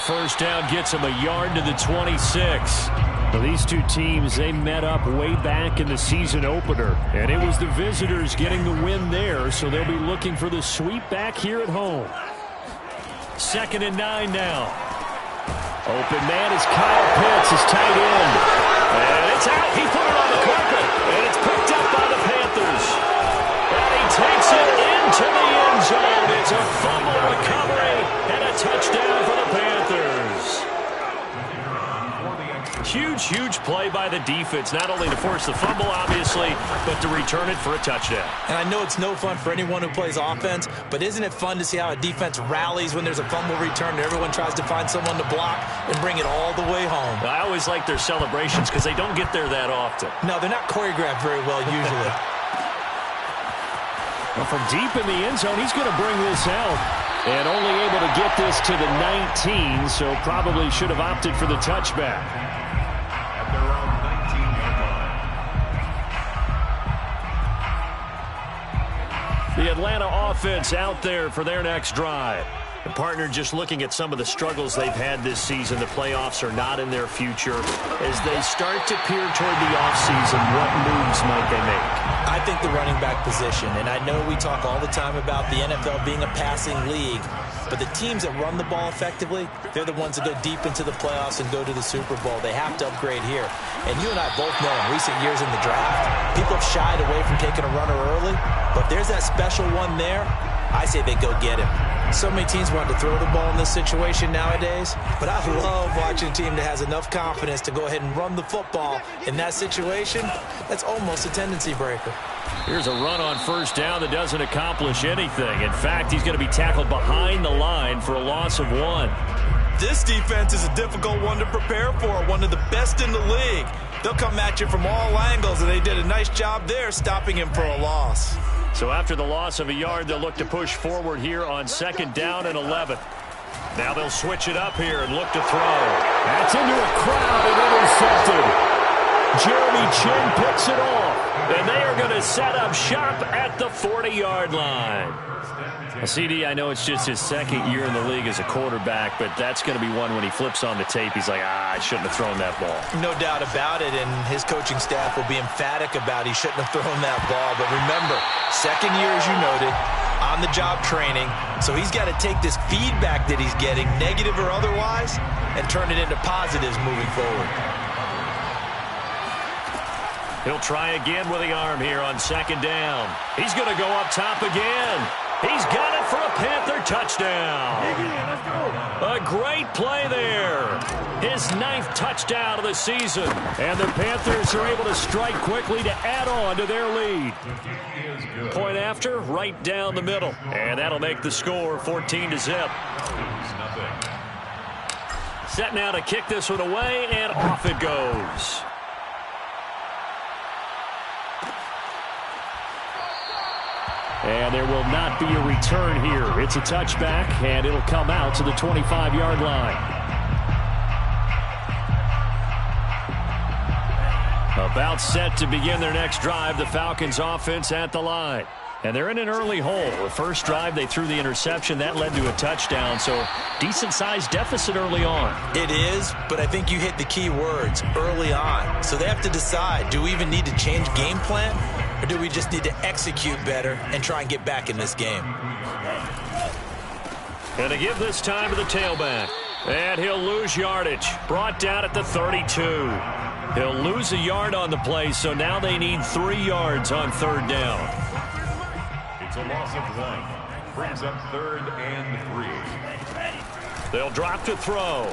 first down gets him a yard to the 26. Well, these two teams, they met up way back in the season opener, and it was the visitors getting the win there, so they'll be looking for the sweep back here at home. 2nd and 9 now. Open man is Kyle Pitts, his tight end. And it's out. He put it on the carpet, and it's picked up by the Panthers. And he takes it into the end zone. It's a fumble recovery and a touchdown for the Panthers. Huge play by the defense, not only to force the fumble, obviously, but to return it for a touchdown. And I know it's no fun for anyone who plays offense, but isn't it fun to see how a defense rallies when there's a fumble return and everyone tries to find someone to block and bring it all the way home? I always like their celebrations because they don't get there that often. No, they're not choreographed very well usually. Well, from deep in the end zone, he's going to bring this out. And only able to get this to the 19, so probably should have opted for the touchback. The Atlanta offense out there for their next drive. The partner just looking at some of the struggles they've had this season. The playoffs are not in their future. As they start to peer toward the offseason, what moves might they make? I think the running back position, and I know we talk all the time about the NFL being a passing league, but the teams that run the ball effectively, they're the ones that go deep into the playoffs and go to the Super Bowl. They have to upgrade here. And you and I both know in recent years in the draft, people have shied away from taking a runner early, but there's that special one there. I say they go get him. So many teams want to throw the ball in this situation nowadays, but I love watching a team that has enough confidence to go ahead and run the football in that situation. That's almost a tendency breaker. Here's a run on first down that doesn't accomplish anything. In fact, he's going to be tackled behind the line for a loss of 1. This defense is a difficult one to prepare for, one of the best in the league. They'll come at you from all angles, and they did a nice job there stopping him for a loss. So after the loss of a yard, they'll look to push forward here on 2nd down and 11. Now they'll switch it up here and look to throw. That's into a crowd and intercepted. Jeremy Chinn picks it off, and they are going to set up shop at the 40-yard line. CD, I know it's just his 2nd year in the league as a quarterback, but that's going to be one when he flips on the tape, he's like, I shouldn't have thrown that ball. No doubt about it, and his coaching staff will be emphatic about he shouldn't have thrown that ball. But remember, 2nd year, as you noted, on-the-job training, so he's got to take this feedback that he's getting, negative or otherwise, and turn it into positives moving forward. He'll try again with the arm here on 2nd down. He's going to go up top again. He's got it for a Panther touchdown. A great play there. His 9th touchdown of the season. And the Panthers are able to strike quickly to add on to their lead. Point after, right down the middle. And that'll make the score 14-0. Set now to kick this one away, and off it goes. And there will not be a return here. It's a touchback, and it'll come out to the 25-yard line. About set to begin their next drive, the Falcons offense at the line. And they're in an early hole. The first drive, they threw the interception. That led to a touchdown, so decent-sized deficit early on. It is, but I think you hit the key words, early on. So they have to decide, do we even need to change game plan? Or do we just need to execute better and try and get back in this game? And to give this time to the tailback. And he'll lose yardage. Brought down at the 32. He'll lose a yard on the play, so now they need 3 yards on 3rd down. It's a loss of 1. Brings up 3rd and 3. They'll drop to throw.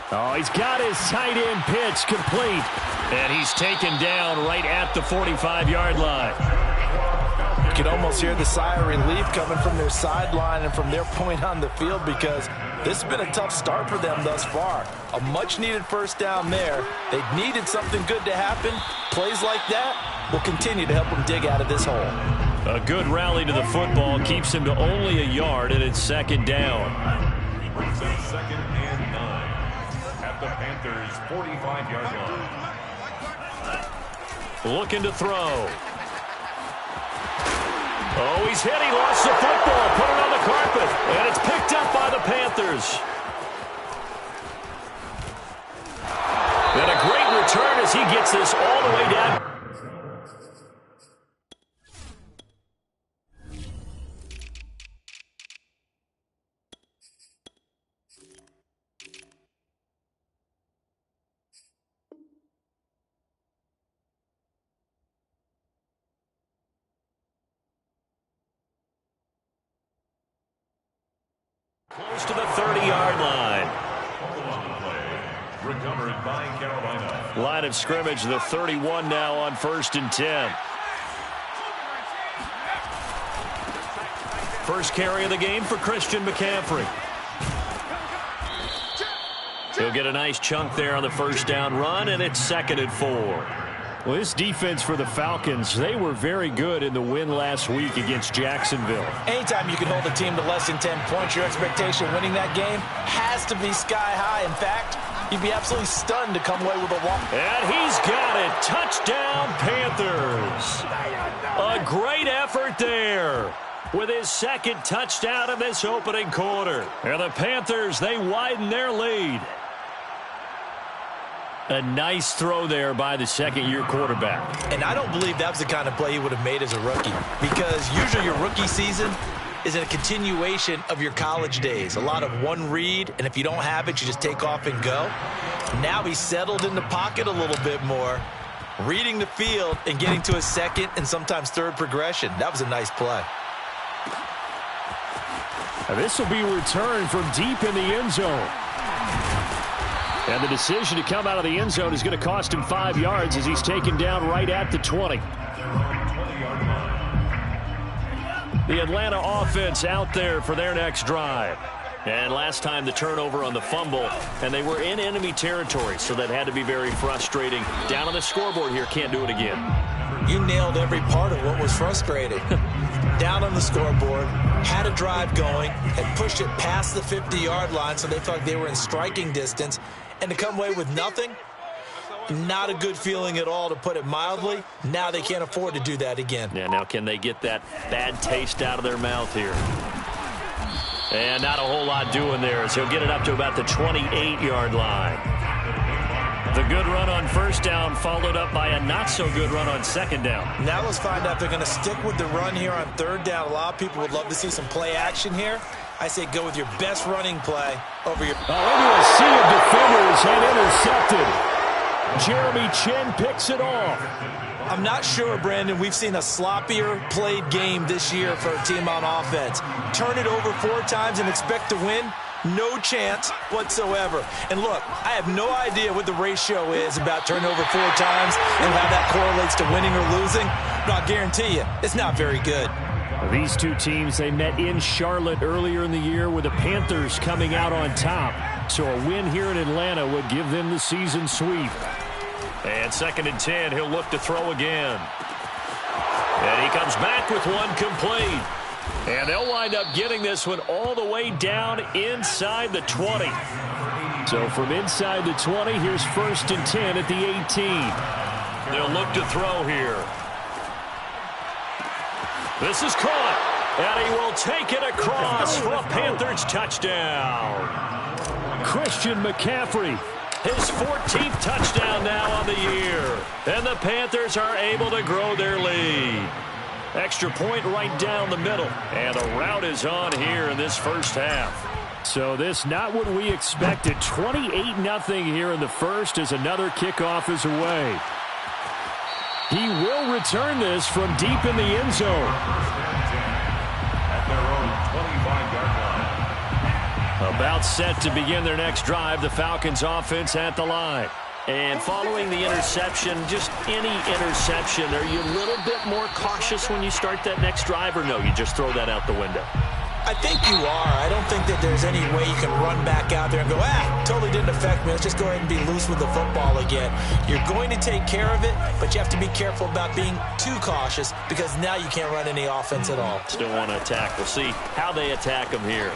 Oh, he's got his tight end pitch complete. And he's taken down right at the 45-yard line. You can almost hear the sigh of relief coming from their sideline and from their point on the field, because this has been a tough start for them thus far. A much-needed first down there. They needed something good to happen. Plays like that will continue to help them dig out of this hole. A good rally to the football keeps him to only a yard, and it's 2nd down. He brings up 2nd and 9 at the Panthers' 45-yard line. Looking to throw. Oh, he's hit. He lost the football. Put it on the carpet. And it's picked up by the Panthers. And a great return as he gets this all the way down. Close to the 30-yard line. Recovered by Carolina. Line of scrimmage, the 31 now on 1st and 10. First carry of the game for Christian McCaffrey. He'll get a nice chunk there on the first down run, and it's 2nd and 4. Well, this defense for the Falcons, they were very good in the win last week against Jacksonville. Anytime you can hold a team to less than 10 points, your expectation winning that game has to be sky high. In fact, you'd be absolutely stunned to come away with a loss. And he's got it. Touchdown, Panthers. A great effort there with his 2nd touchdown of this opening quarter. And the Panthers, they widen their lead. A nice throw there by the 2nd-year quarterback. And I don't believe that was the kind of play he would have made as a rookie, because usually your rookie season is a continuation of your college days. A lot of one read, and if you don't have it, you just take off and go. Now he's settled in the pocket a little bit more, reading the field and getting to his 2nd and sometimes 3rd progression. That was a nice play. And this will be returned from deep in the end zone. And the decision to come out of the end zone is going to cost him 5 yards as he's taken down right at the 20. The Atlanta offense out there for their next drive. And last time the turnover on the fumble, and they were in enemy territory, so that had to be very frustrating. Down on the scoreboard here, can't do it again. You nailed every part of what was frustrating. Down on the scoreboard, had a drive going, had pushed it past the 50-yard line, so they thought they were in striking distance, and to come away with nothing, not a good feeling at all, to put it mildly. Now they can't afford to do that again. Yeah, now can they get that bad taste out of their mouth here? And not a whole lot doing there, as he'll get it up to about the 28-yard line. The good run on 1st down followed up by a not-so-good run on 2nd down. Now let's find out if they're going to stick with the run here on 3rd down. A lot of people would love to see some play action here. I say go with your best running play over your... Into a sea of defenders and intercepted. Jeremy Chinn picks it off. I'm not sure, Brandon, we've seen a sloppier played game this year for a team on offense. Turn it over 4 times and expect to win? No chance whatsoever. And look, I have no idea what the ratio is about turning over 4 times and how that correlates to winning or losing, but I'll guarantee you, it's not very good. These two teams, they met in Charlotte earlier in the year with the Panthers coming out on top. So a win here in Atlanta would give them the season sweep. And 2nd and 10, he'll look to throw again. And he comes back with one complete. And they'll wind up getting this one all the way down inside the 20. So from inside the 20, here's 1st and 10 at the 18. They'll look to throw here. This is caught, and he will take it across for a Panthers touchdown. Christian McCaffrey, his 14th touchdown now on the year. And the Panthers are able to grow their lead. Extra point right down the middle. And the route is on here in this first half. So this not what we expected. 28-0 here in the first as another kickoff is away. He will return this from deep in the end zone. At their own 25-yard line. About set to begin their next drive, the Falcons offense at the line. And following the interception, just any interception, are you a little bit more cautious when you start that next drive, or no, you just throw that out the window? I think you are. I don't think that there's any way you can run back out there and go, totally didn't affect me. Let's just go ahead and be loose with the football again. You're going to take care of it, but you have to be careful about being too cautious, because now you can't run any offense at all. Still want to attack. We'll see how they attack him here.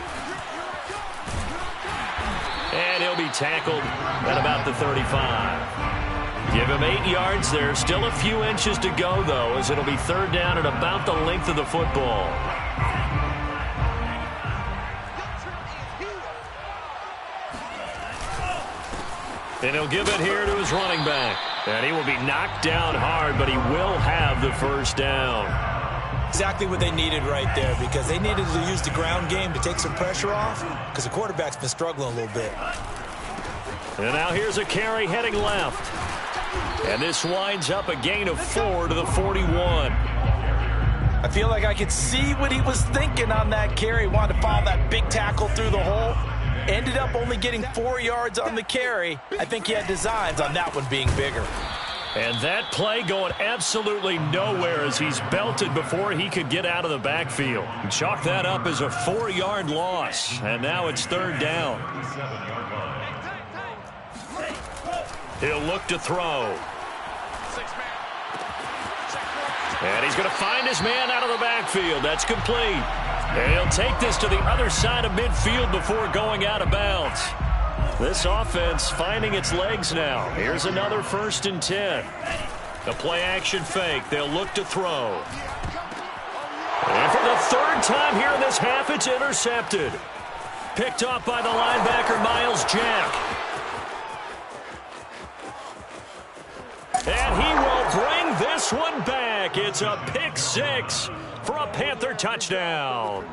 And he'll be tackled at about the 35. Give him 8 yards there. Still a few inches to go, though, as it'll be 3rd down at about the length of the football. And he'll give it here to his running back. And he will be knocked down hard, but he will have the first down. Exactly what they needed right there, because they needed to use the ground game to take some pressure off, because the quarterback's been struggling a little bit. And now here's a carry heading left. And this winds up a gain of 4 to the 41. I feel like I could see what he was thinking on that carry. Wanted to follow that big tackle through the hole. Ended up only getting 4 yards on the carry. I think he had designs on that one being bigger. And that play going absolutely nowhere as he's belted before he could get out of the backfield. Chalk that up as a 4-yard loss. And now it's 3rd down. He'll look to throw. And he's going to find his man out of the backfield. That's complete. And he'll take this to the other side of midfield before going out of bounds. This offense finding its legs now. Here's another 1st and 10. The play action fake. They'll look to throw. And for the 3rd time here in this half, it's intercepted. Picked off by the linebacker, Miles Jack. And he will bring this one back. It's a pick 6 for a Panther touchdown.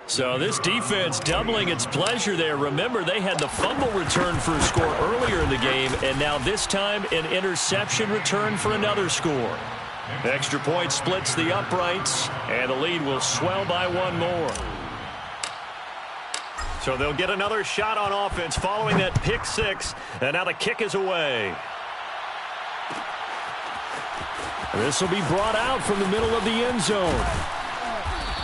So this defense doubling its pleasure there. Remember, they had the fumble return for a score earlier in the game, and now this time an interception return for another score. Extra point splits the uprights, and the lead will swell by 1 more. So they'll get another shot on offense following that pick 6, and now the kick is away. This will be brought out from the middle of the end zone.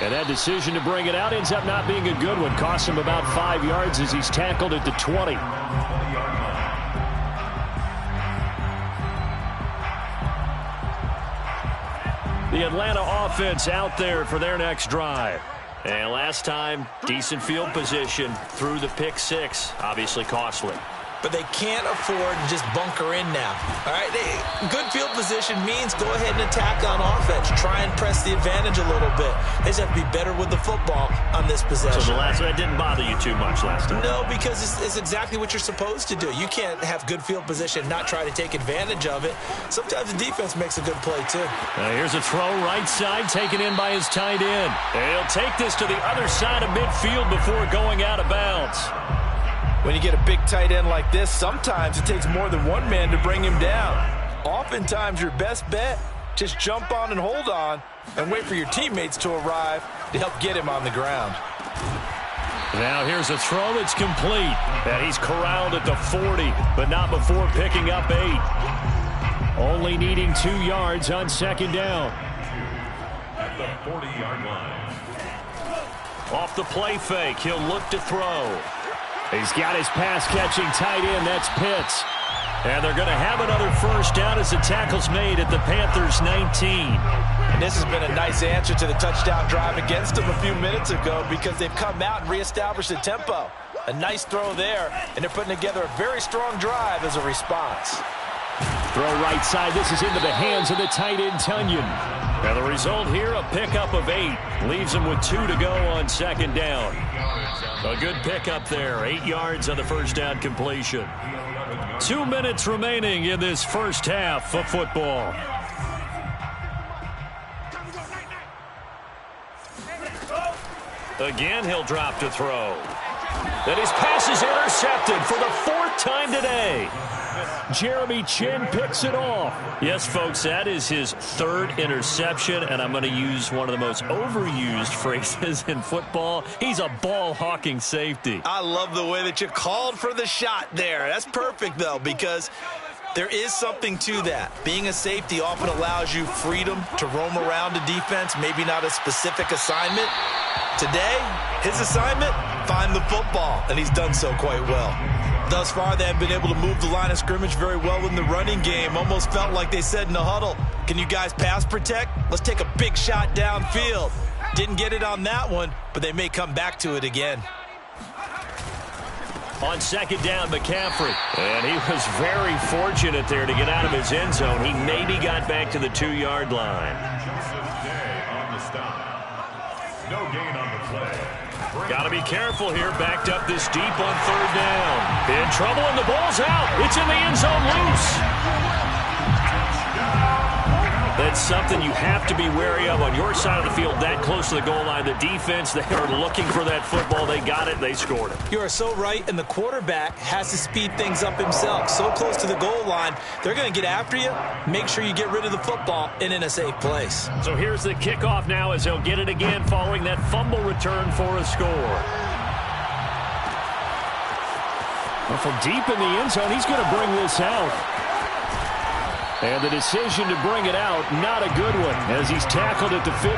And that decision to bring it out ends up not being a good one. Costs him about 5 yards as he's tackled at the 20. The Atlanta offense out there for their next drive. And last time, decent field position through the pick 6. Obviously costly. But they can't afford to just bunker in now. All right, good field position means go ahead and attack on offense. Try and press the advantage a little bit. They just have to be better with the football on this possession. So that didn't bother you too much last time? No, because it's exactly what you're supposed to do. You can't have good field position and not try to take advantage of it. Sometimes the defense makes a good play, too. Here's a throw right side, taken in by his tight end. And he'll take this to the other side of midfield before going out of bounds. When you get a big tight end like this, sometimes it takes more than one man to bring him down. Oftentimes, your best bet, just jump on and hold on and wait for your teammates to arrive to help get him on the ground. Now here's a throw that's complete. And he's corralled at the 40, but not before picking up 8. Only needing 2 yards on 2nd down. At the 40-yard line. Off the play fake, he'll look to throw. He's got his pass-catching tight end. That's Pitts. And they're going to have another 1st down as the tackle's made at the Panthers' 19. And this has been a nice answer to the touchdown drive against them a few minutes ago because they've come out and reestablished the tempo. A nice throw there, and they're putting together a very strong drive as a response. Throw right side. This is into the hands of the tight end, Tunyon. And the result here, a pickup of 8. Leaves him with 2 to go on 2nd down. A good pickup there. 8 yards on the 1st down completion. 2 minutes remaining in this first half of football. Again, he'll drop to throw. And his pass is intercepted for the 4th time today. Jeremy Chinn picks it off. Yes, folks, that is his 3rd interception, and I'm going to use one of the most overused phrases in football. He's a ball-hawking safety. I love the way that you called for the shot there. That's perfect, though, because there is something to that. Being a safety often allows you freedom to roam around a defense, maybe not a specific assignment. Today, his assignment, find the football, and he's done so quite well. Thus far, they have been able to move the line of scrimmage very well in the running game. Almost felt like they said in the huddle, can you guys pass protect? Let's take a big shot downfield. Didn't get it on that one, but they may come back to it again. On 2nd down, McCaffrey. And he was very fortunate there to get out of his end zone. He maybe got back to the 2-yard line. Joseph Day on the stop. No gain on the play. Got to be careful here. Backed up this deep on third down. In trouble, and the ball's out. It's in the end zone loose. That's something you have to be wary of on your side of the field, that close to the goal line. The defense, they are looking for that football. They got it. They scored it. You are so right, and the quarterback has to speed things up himself. So close to the goal line, they're going to get after you. Make sure you get rid of the football and in a safe place. So here's the kickoff now as they'll get it again following that fumble return for a score. Well, from deep in the end zone, he's going to bring this out. And the decision to bring it out, not a good one, as he's tackled at the 15.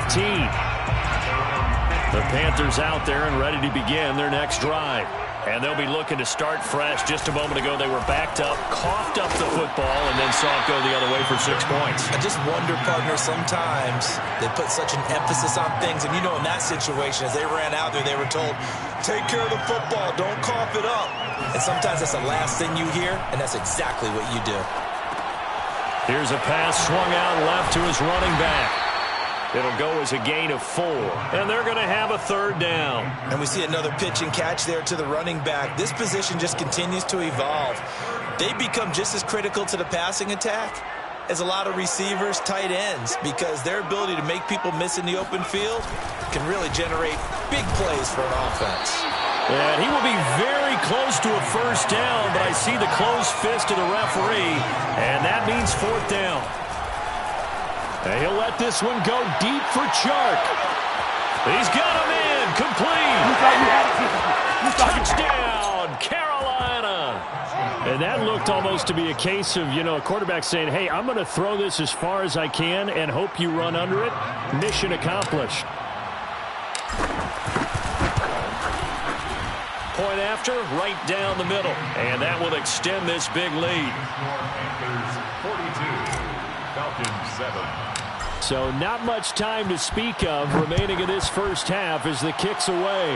The Panthers out there and ready to begin their next drive. And they'll be looking to start fresh. Just a moment ago, they were backed up, coughed up the football, and then saw it go the other way for 6 points. I just wonder, partner, sometimes they put such an emphasis on things. And you know, in that situation, as they ran out there, they were told, take care of the football, don't cough it up. And sometimes that's the last thing you hear, and that's exactly what you do. Here's a pass swung out left to his running back. It'll go as a gain of 4. And they're going to have a third down. And we see another pitch and catch there to the running back. This position just continues to evolve. They become just as critical to the passing attack as a lot of receivers, tight ends, because their ability to make people miss in the open field can really generate big plays for an offense. And he will be very close to a first down, but I see the closed fist of the referee, and that means 4th down. And he'll let this one go deep for Chark. He's got him in, complete. Touchdown, Carolina. And that looked almost to be a case of, a quarterback saying, hey, I'm going to throw this as far as I can and hope you run under it. Mission accomplished. Point after, right down the middle. And that will extend this big lead. Panthers 42, Falcons 7. So not much time to speak of remaining in this first half as the kick's away.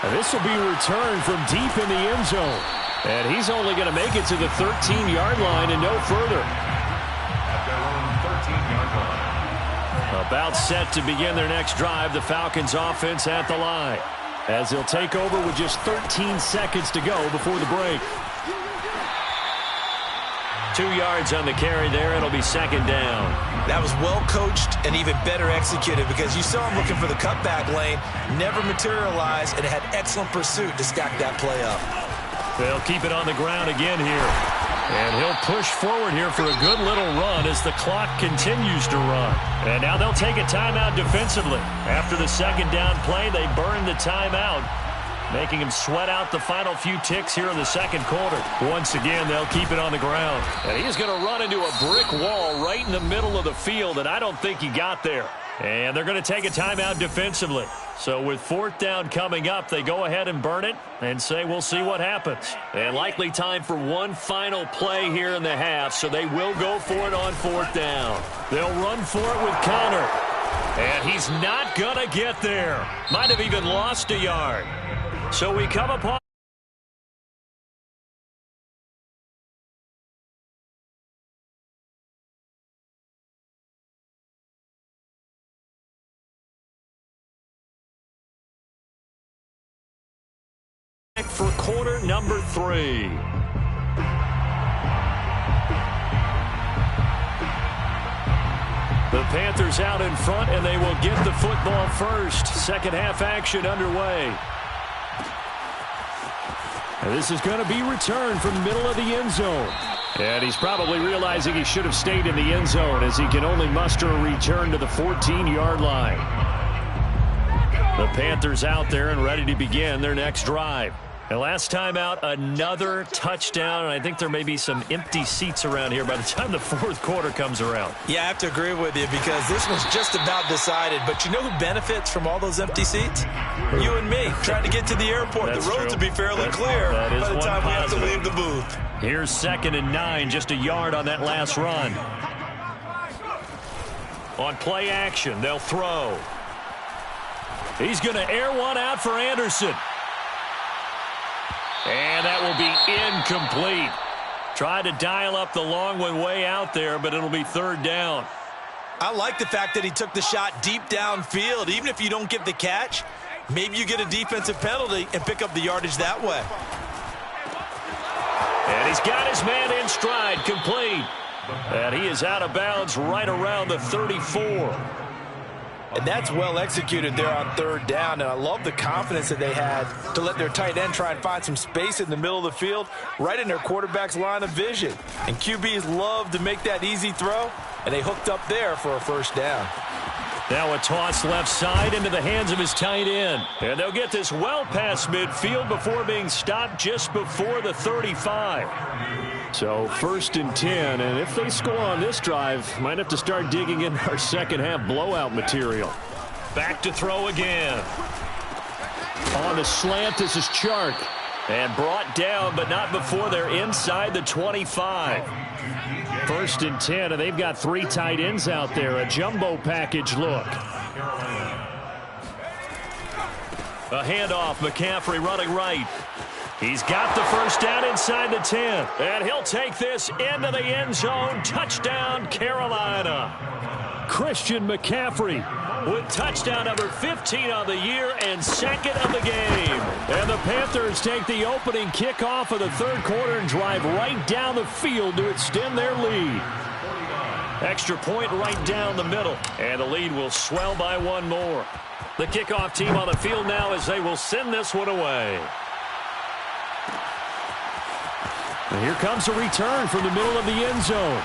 And this will be returned from deep in the end zone. And he's only going to make it to the 13-yard line and no further. At their own 13-yard line. About set to begin their next drive, the Falcons offense at the line, as they'll take over with just 13 seconds to go before the break. 2 yards on the carry there. It'll be 2nd down. That was well coached and even better executed, because you saw him looking for the cutback lane, never materialized, and had excellent pursuit to stack that play up. They'll keep it on the ground again here. And he'll push forward here for a good little run as the clock continues to run. And now they'll take a timeout defensively. After the 2nd down play, they burn the timeout, making him sweat out the final few ticks here in the 2nd quarter. Once again, they'll keep it on the ground. And he's going to run into a brick wall right in the middle of the field, and I don't think he got there. And they're going to take a timeout defensively. So with 4th down coming up, they go ahead and burn it and say we'll see what happens. And likely time for one final play here in the half, so they will go for it on 4th down. They'll run for it with Connor. And he's not going to get there. Might have even lost a yard. So we come upon for quarter number 3. The Panthers out in front, and they will get the football first. 2nd half action underway. And this is going to be returned from the middle of the end zone. And he's probably realizing he should have stayed in the end zone, as he can only muster a return to the 14-yard line. The Panthers out there and ready to begin their next drive. And last time out, another touchdown, and I think there may be some empty seats around here by the time the 4th quarter comes around. Yeah, I have to agree with you, because this was just about decided. But you know who benefits from all those empty seats? You and me, trying to get to the airport. That's the roads true. will be fairly clear by the time we have to positive. leave the booth. Here's 2nd and 9, just a yard on that last run. On play action, they'll throw. He's going to air one out for Anderson. And that will be incomplete. Tried to dial up the long one way out there, but it'll be 3rd down. I like the fact that he took the shot deep downfield. Even if you don't get the catch, maybe you get a defensive penalty and pick up the yardage that way. And he's got his man in stride, complete. And he is out of bounds right around the 34. And that's well executed there on third down. And I love the confidence that they had to let their tight end try and find some space in the middle of the field, right in their quarterback's line of vision. And QBs love to make that easy throw, and they hooked up there for a first down. Now a toss left side into the hands of his tight end. And they'll get this well past midfield before being stopped just before the 35. So 1st and 10, and if they score on this drive, might have to start digging in our second half blowout material. Back to throw again. On the slant, this is Chark. And brought down, but not before they're inside the 25. 1st and 10, and they've got 3 tight ends out there. A jumbo package look. A handoff, McCaffrey running right. He's got the first down inside the 10. And he'll take this into the end zone. Touchdown, Carolina. Christian McCaffrey with touchdown number 15 on the year and 2nd of the game. And the Panthers take the opening kickoff of the 3rd quarter and drive right down the field to extend their lead. Extra point right down the middle. And the lead will swell by 1 more. The kickoff team on the field now as they will send this one away. And here comes a return from the middle of the end zone.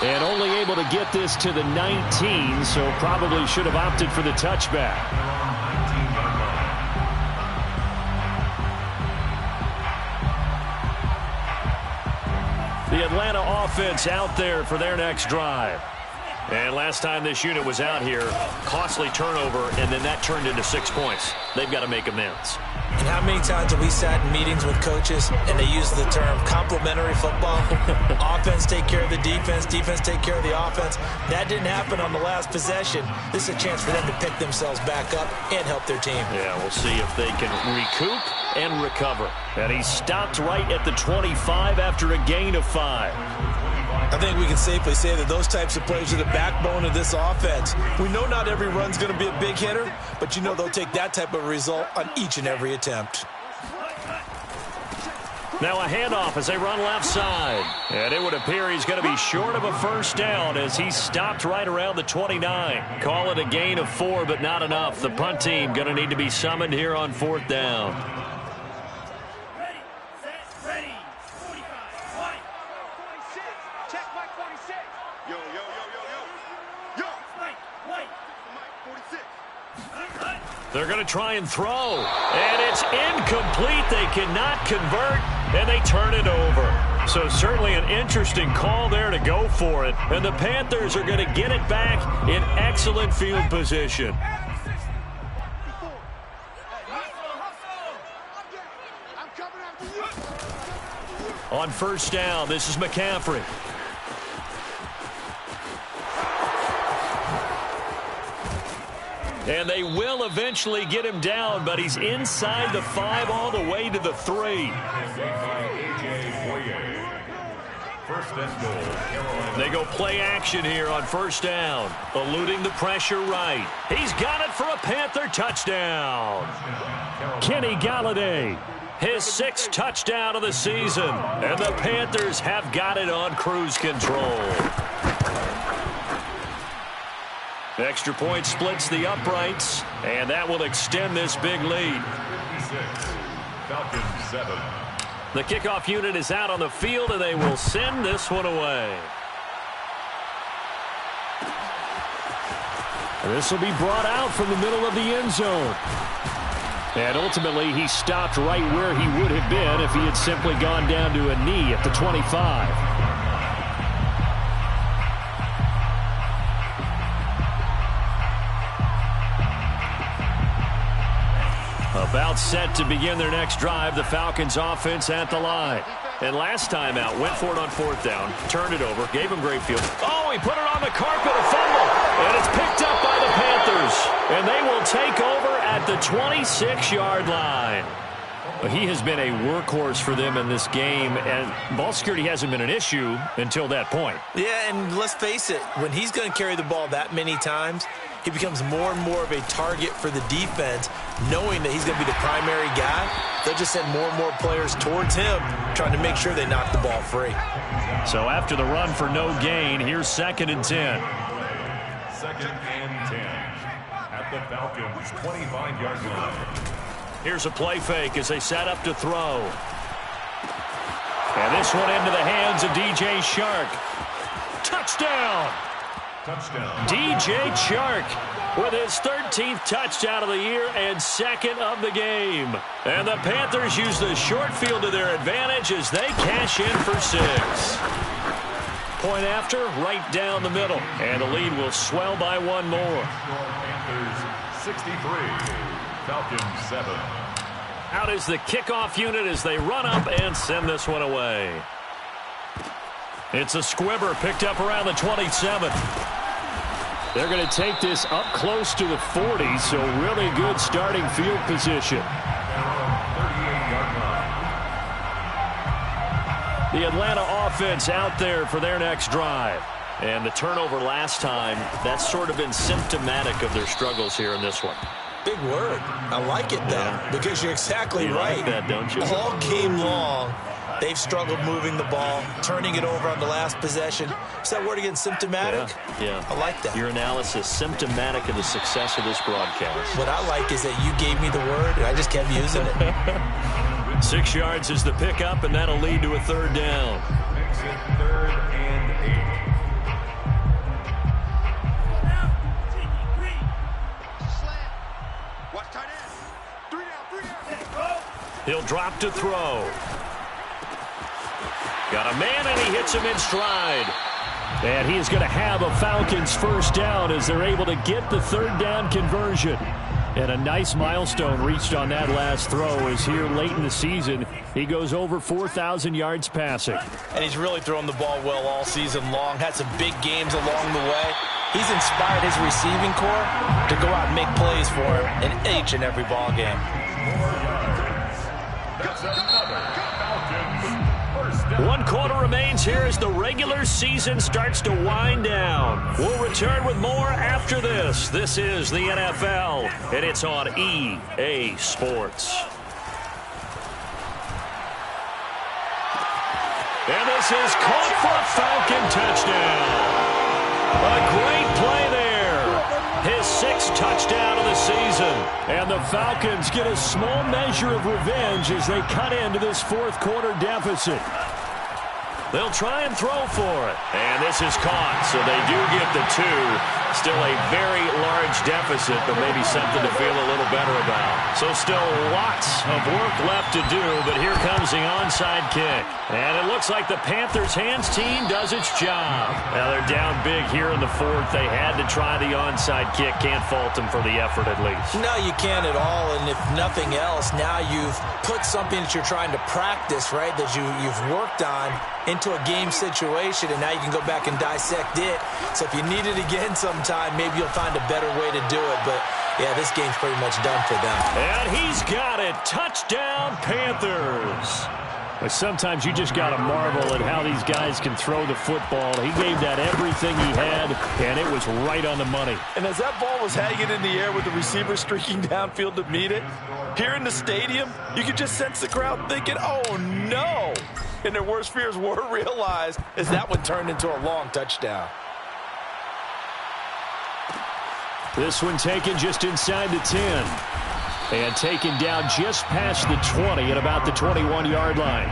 And only able to get this to the 19, so probably should have opted for the touchback. The Atlanta offense out there for their next drive. And last time this unit was out here, costly turnover, and then that turned into 6 points. They've got to make amends. And how many times have we sat in meetings with coaches and they use the term complementary football? Offense take care of the defense, defense take care of the offense. That didn't happen on the last possession. This is a chance for them to pick themselves back up and help their team. Yeah, we'll see if they can recoup and recover. And he stopped right at the 25 after a gain of 5. I think we can safely say that those types of plays are the backbone of this offense. We know not every run's going to be a big hitter, but you know they'll take that type of result on each and every attempt. Now a handoff as they run left side. And it would appear he's going to be short of a first down as he stopped right around the 29. Call it a gain of 4, but not enough. The punt team going to need to be summoned here on 4th down. They're going to try and throw, and it's incomplete. They cannot convert, and they turn it over. So certainly an interesting call there to go for it, and the Panthers are going to get it back in excellent field position. On 1st down, this is McCaffrey. And they will eventually get him down, but he's inside the 5 all the way to the 3. First and goal. They go play action here on 1st down, eluding the pressure right. He's got it for a Panther touchdown. Kenny Golladay, his 6th touchdown of the season, and the Panthers have got it on cruise control. Extra point splits the uprights, and that will extend this big lead. Falcons 7. The kickoff unit is out on the field, and they will send this one away. This will be brought out from the middle of the end zone. And ultimately, he stopped right where he would have been if he had simply gone down to a knee at the 25. About set to begin their next drive, the Falcons offense at the line. And last time out, went for it on 4th down, turned it over, gave him great field. Oh, he put it on the carpet, a fumble. And it's picked up by the Panthers. And they will take over at the 26-yard line. He has been a workhorse for them in this game, and ball security hasn't been an issue until that point. Yeah, and let's face it, when he's going to carry the ball that many times, he becomes more and more of a target for the defense, knowing that he's going to be the primary guy. They'll just send more and more players towards him, trying to make sure they knock the ball free. So after the run for no gain, here's 2nd and 10. 2nd and 10 at the Falcons' 25-yard line. Here's a play fake as they set up to throw. And this one into the hands of DJ Chark. Touchdown! Touchdown. DJ Chark with his 13th touchdown of the year and 2nd of the game. And the Panthers use the short field to their advantage as they cash in for 6. Point after, right down the middle. And the lead will swell by 1 more. Panthers 63. Falcons 7. Out is the kickoff unit as they run up and send this one away. It's a squibber picked up around the 27. They're going to take this up close to the 40, so really good starting field position. 38-yard line. The Atlanta offense out there for their next drive. And the turnover last time, that's sort of been symptomatic of their struggles here in this one. Big word. I like it, though, because you're exactly right. Like that, don't you? All game long, they've struggled moving the ball, turning it over on the last possession. Is that word again, symptomatic? Yeah. I like that. Your analysis, symptomatic of the success of this broadcast. What I like is that you gave me the word, and I just kept using it. 6 yards is the pickup, and that'll lead to a 3rd down. Makes it 3rd and 8. He'll drop to throw. Got a man, and he hits him in stride. And he is going to have a Falcons 1st down as they're able to get the 3rd down conversion. And a nice milestone reached on that last throw as here late in the season, he goes over 4,000 yards passing. And he's really thrown the ball well all season long. Had some big games along the way. He's inspired his receiving corps to go out and make plays for him in each and every ball game. That's another Falcons 1st down. 1 quarter remains here as the regular season starts to wind down. We'll return with more after this. This is the NFL, and it's on EA Sports. And this is caught for a Falcon touchdown. A great play there. His 6th touchdown of the season. And the Falcons get a small measure of revenge as they cut into this 4th quarter deficit. They'll try and throw for it. And this is caught, so they do get the 2. Still a very large deficit, but maybe something to feel a little better about. So still lots of work left to do, but here comes the onside kick. And it looks like the Panthers' hands team does its job. Now they're down big here in the 4th. They had to try the onside kick. Can't fault them for the effort at least. No, you can't at all, and if nothing else, now you've put something that you're trying to practice, right, that you've worked on into a game situation, and now you can go back and dissect it. So if you need it again sometime, maybe you'll find a better way to do it. But, yeah, this game's pretty much done for them. And he's got it. Touchdown, Panthers. But sometimes you just got to marvel at how these guys can throw the football. He gave that everything he had, and it was right on the money. And as that ball was hanging in the air with the receiver streaking downfield to meet it, here in the stadium, you could just sense the crowd thinking, oh, no. And their worst fears were realized as that one turned into a long touchdown. This one taken just inside the 10. And taken down just past the 20 at about the 21-yard line.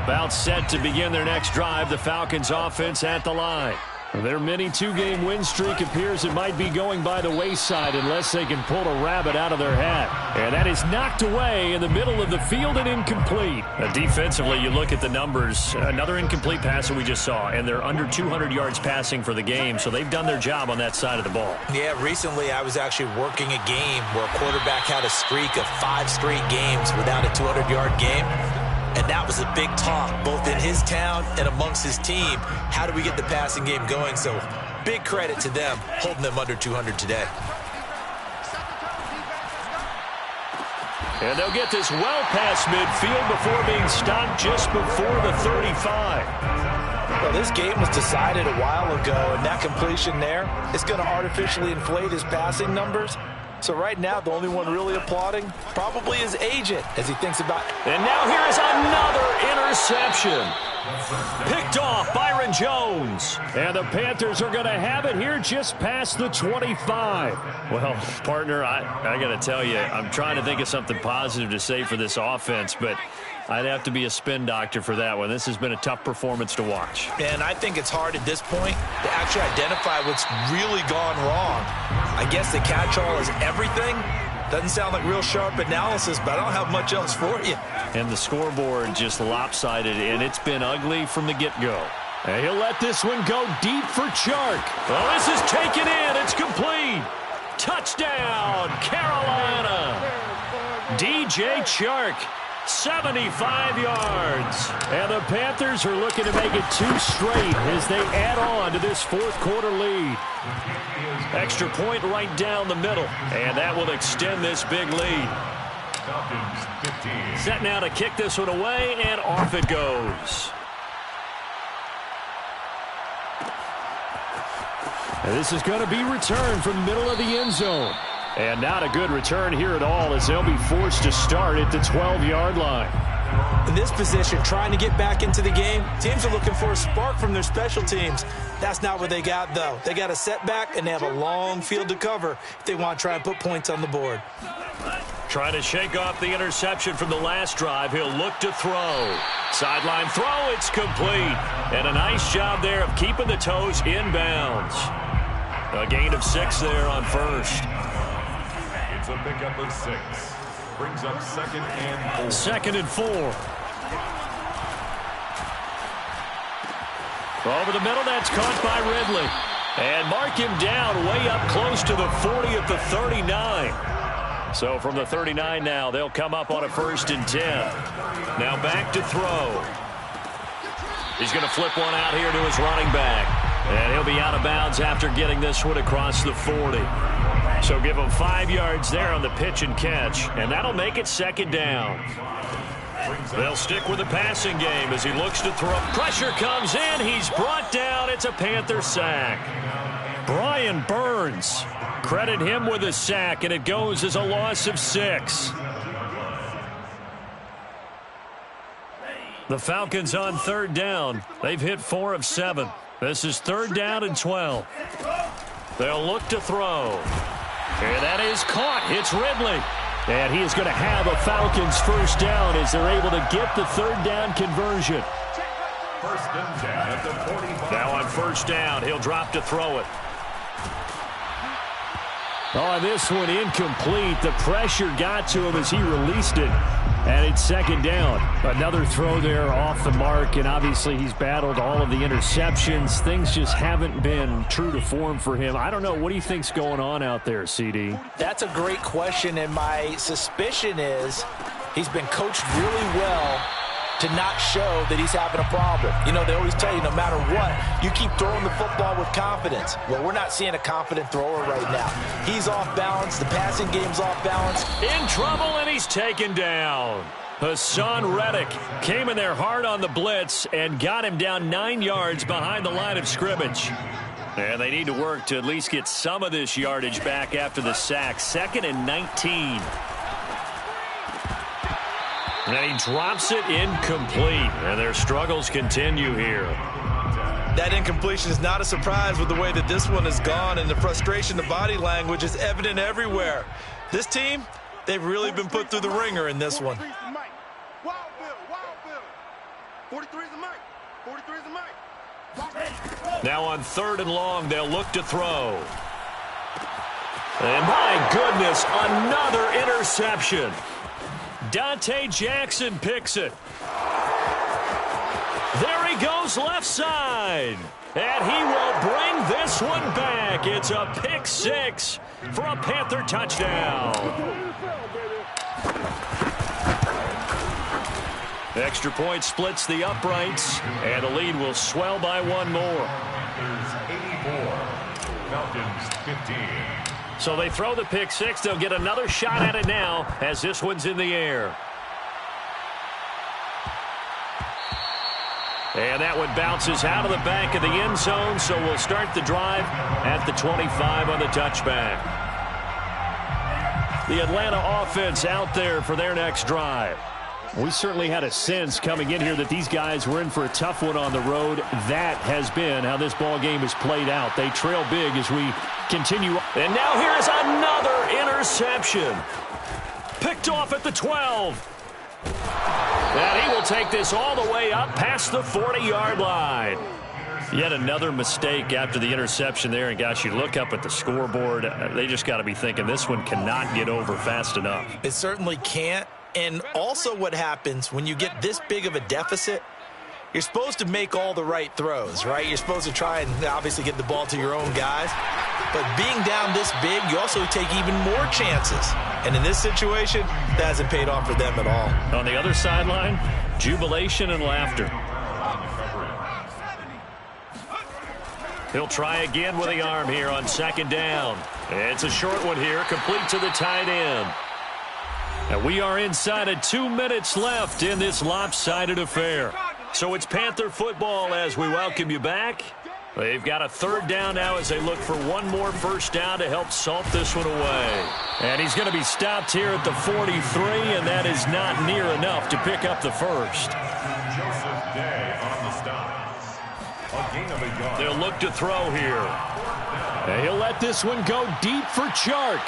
About set to begin their next drive, the Falcons offense at the line. Their mini 2-game win streak appears it might be going by the wayside unless they can pull a rabbit out of their hat. And that is knocked away in the middle of the field and incomplete. Defensively, you look at the numbers. Another incomplete pass that we just saw, and they're under 200 yards passing for the game, so they've done their job on that side of the ball. Yeah, recently I was actually working a game where a quarterback had a streak of 5 straight games without a 200-yard game. And that was a big talk, both in his town and amongst his team. How do we get the passing game going? So big credit to them, holding them under 200 today. And they'll get this well past midfield before being stopped just before the 35. Well, this game was decided a while ago, and that completion there is going to artificially inflate his passing numbers. So right now, the only one really applauding probably his agent as he thinks about. And now here is another interception. Picked off Byron Jones. And the Panthers are going to have it here just past the 25. Well, partner, I got to tell you, I'm trying to think of something positive to say for this offense, but I'd have to be a spin doctor for that one. This has been a tough performance to watch. And I think it's hard at this point to actually identify what's really gone wrong. I guess the catch-all is everything. Doesn't sound like real sharp analysis, but I don't have much else for you. And the scoreboard just lopsided, and it's been ugly from the get-go. And he'll let this one go deep for Chark. Well, this is taken in. It's complete. Touchdown, Carolina. DJ Chark. 75 yards. And the Panthers are looking to make it 2 straight as they add on to this fourth quarter lead. Extra point right down the middle. And that will extend this big lead. Set now to kick this one away, and off it goes. And this is going to be returned from the middle of the end zone. And not a good return here at all as they'll be forced to start at the 12-yard line. In this position, trying to get back into the game, teams are looking for a spark from their special teams. That's not what they got, though. They got a setback, and they have a long field to cover if they want to try and put points on the board. Trying to shake off the interception from the last drive. He'll look to throw. Sideline throw, it's complete. And a nice job there of keeping the toes inbounds. A gain of 6 there on first. It's a pickup of 6. Brings up 2nd and 4. 2nd and 4. Over the middle, that's caught by Ridley. And mark him down way up close to the 40 at the 39. So from the 39 now, they'll come up on a 1st and 10. Now back to throw. He's going to flip one out here to his running back. And he'll be out of bounds after getting this one across the 40. So give him 5 yards there on the pitch and catch, and that'll make it 2nd down. They'll stick with the passing game as he looks to throw. Pressure comes in. He's brought down. It's a Panther sack. Brian Burns. Credit him with a sack, and it goes as a loss of 6. The Falcons on 3rd down. They've hit 4 of 7. This is 3rd down and 12. They'll look to throw. And that is caught. It's Ridley. And he is going to have a Falcons 1st down as they're able to get the 3rd down conversion. 1st and 10 at the 45. Now on 1st down, he'll drop to throw it. Oh, this one incomplete. The pressure got to him as he released it. And it's 2nd down. Another throw there off the mark, and obviously he's battled all of the interceptions. Things just haven't been true to form for him. I don't know. What do you think's going on out there, CD? That's a great question, and my suspicion is he's been coached really well to not show that he's having a problem. You know, they always tell you no matter what, you keep throwing the football with confidence. Well, we're not seeing a confident thrower right now. He's off balance. The passing game's off balance. In trouble, and he's taken down. Hassan Reddick came in there hard on the blitz and got him down 9 yards behind the line of scrimmage. And they need to work to at least get some of this yardage back after the sack. 2nd and 19. And he drops it incomplete. And their struggles continue here. That incompletion is not a surprise with the way that this one has gone, and the frustration, the body language is evident everywhere. This team, they've really been put through the ringer in this one. 43's the mic. 43's the mic. Now on 3rd and long, they'll look to throw. And my goodness, another interception. Dante Jackson picks it. There he goes left side. And he will bring this one back. It's a pick 6 for a Panther touchdown. Extra point splits the uprights, and the lead will swell by 1 more. There's 84. Falcons 15. So they throw the pick six. They'll get another shot at it now as this one's in the air. And that one bounces out of the back of the end zone, so we'll start the drive at the 25 on the touchback. The Atlanta offense out there for their next drive. We certainly had a sense coming in here that these guys were in for a tough one on the road. That has been how this ball game has played out. They trail big as we continue. And now here's another interception. Picked off at the 12. And he will take this all the way up past the 40-yard line. Yet another mistake after the interception there. And, gosh, you look up at the scoreboard. They just got to be thinking this one cannot get over fast enough. It certainly can't. And also what happens when you get this big of a deficit, you're supposed to make all the right throws, right? You're supposed to try and obviously get the ball to your own guys. But being down this big, you also take even more chances. And in this situation, that hasn't paid off for them at all. On the other sideline, jubilation and laughter. He'll try again with the arm here on second down. It's a short one here, complete to the tight end. And we are inside of 2 minutes left in this lopsided affair. So it's Panther football as we welcome you back. They've got a third down now as they look for one more first down to help salt this one away. And he's going to be stopped here at the 43, and that is not near enough to pick up the first. Joseph Day on the stop. A gain of a yard. They'll look to throw here. And he'll let this one go deep for Chark.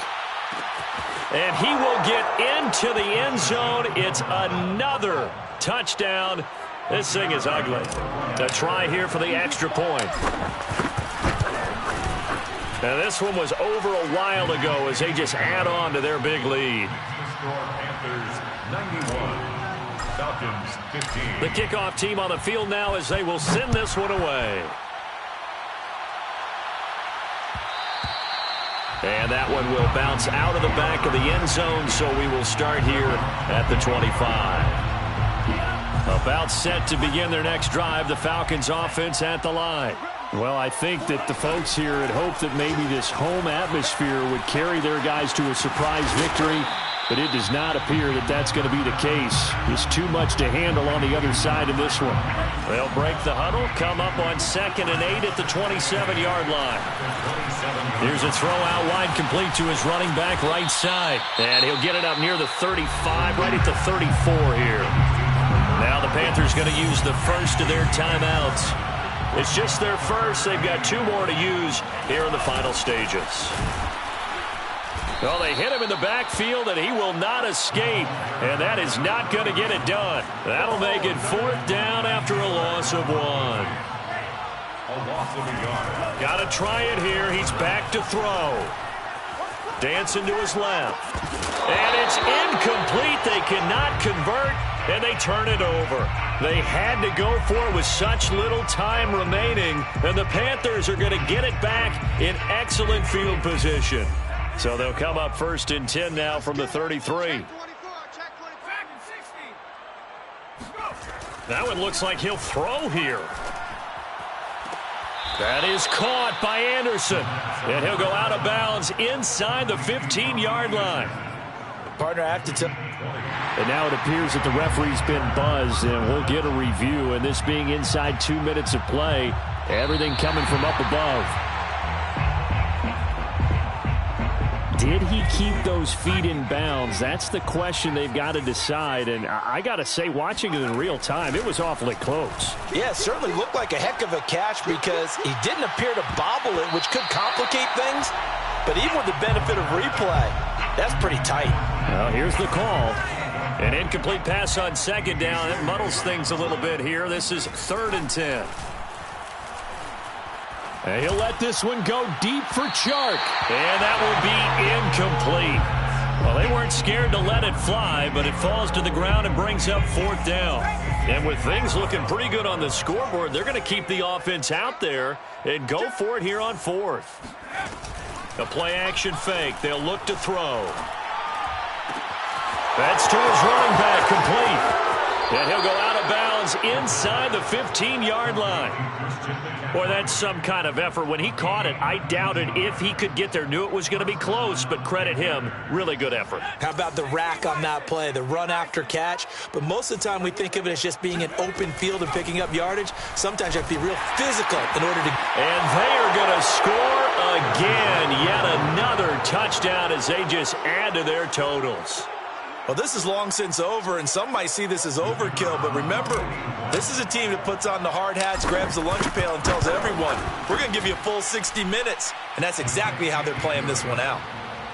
And he will get into the end zone. It's another touchdown. This thing is ugly. A try here for the extra point. And this one was over a while ago as they just add on to their big lead. Panthers 91, Falcons 15. The kickoff team on the field now as they will send this one away. And that one will bounce out of the back of the end zone, so we will start here at the 25. About set to begin their next drive, the Falcons offense at the line. Well, I think that the folks here had hoped that maybe this home atmosphere would carry their guys to a surprise victory, but it does not appear that that's going to be the case. There's too much to handle on the other side of this one. They'll break the huddle, come up on 2nd and 8 at the 27-yard line. Here's a throw out wide, complete to his running back right side. And he'll get it up near the 35, right at the 34 here. Now the Panthers going to use the first of their timeouts. It's just their first. They've got 2 more to use here in the final stages. Well, they hit him in the backfield, and he will not escape. And that is not going to get it done. That'll make it 4th down after a loss of 1. A loss of a yard. Got to try it here. He's back to throw. Dancing to his left. And it's incomplete. They cannot convert, and they turn it over. They had to go for it with such little time remaining, and the Panthers are going to get it back in excellent field position. So they'll come up 1st and 10 now from the 33. That one looks like he'll throw here. That is caught by Anderson. And he'll go out of bounds inside the 15-yard line. Partner, I have to tell. And now it appears that the referee's been buzzed, and we'll get a review. And this being inside 2 minutes of play, everything coming from up above. Did he keep those feet in bounds? That's the question they've got to decide. And I got to say, watching it in real time, it was awfully close. Yeah, it certainly looked like a heck of a catch because he didn't appear to bobble it, which could complicate things. But even with the benefit of replay, that's pretty tight. Well, here's the call. An incomplete pass on 2nd down. It muddles things a little bit here. This is 3rd and 10. And he'll let this one go deep for Chark. And that will be incomplete. Well, they weren't scared to let it fly, but it falls to the ground and brings up 4th down. And with things looking pretty good on the scoreboard, they're going to keep the offense out there and go for it here on 4th. A play-action fake. They'll look to throw. That's to his running back, complete. And he'll go out of bounds is inside the 15-yard line. Boy, that's some kind of effort. When he caught it, I doubted if he could get there. Knew it was going to be close, but credit him. Really good effort. How about the rack on that play, the run after catch? But most of the time we think of it as just being an open field and picking up yardage. Sometimes you have to be real physical in order to... And they are going to score again. Yet another touchdown as they just add to their totals. Well, this is long since over, and some might see this as overkill. But remember, this is a team that puts on the hard hats, grabs the lunch pail, and tells everyone, we're going to give you a full 60 minutes. And that's exactly how they're playing this one out.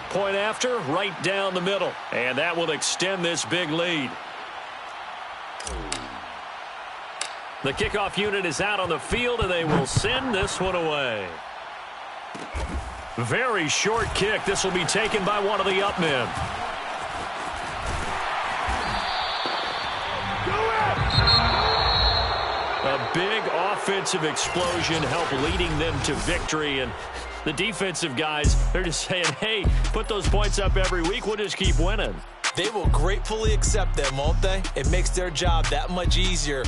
Point after, right down the middle. And that will extend this big lead. The kickoff unit is out on the field, and they will send this one away. Very short kick. This will be taken by one of the up men. A big offensive explosion helped leading them to victory. And the defensive guys, they're just saying, hey, put those points up every week. We'll just keep winning. They will gratefully accept them, won't they? It makes their job that much easier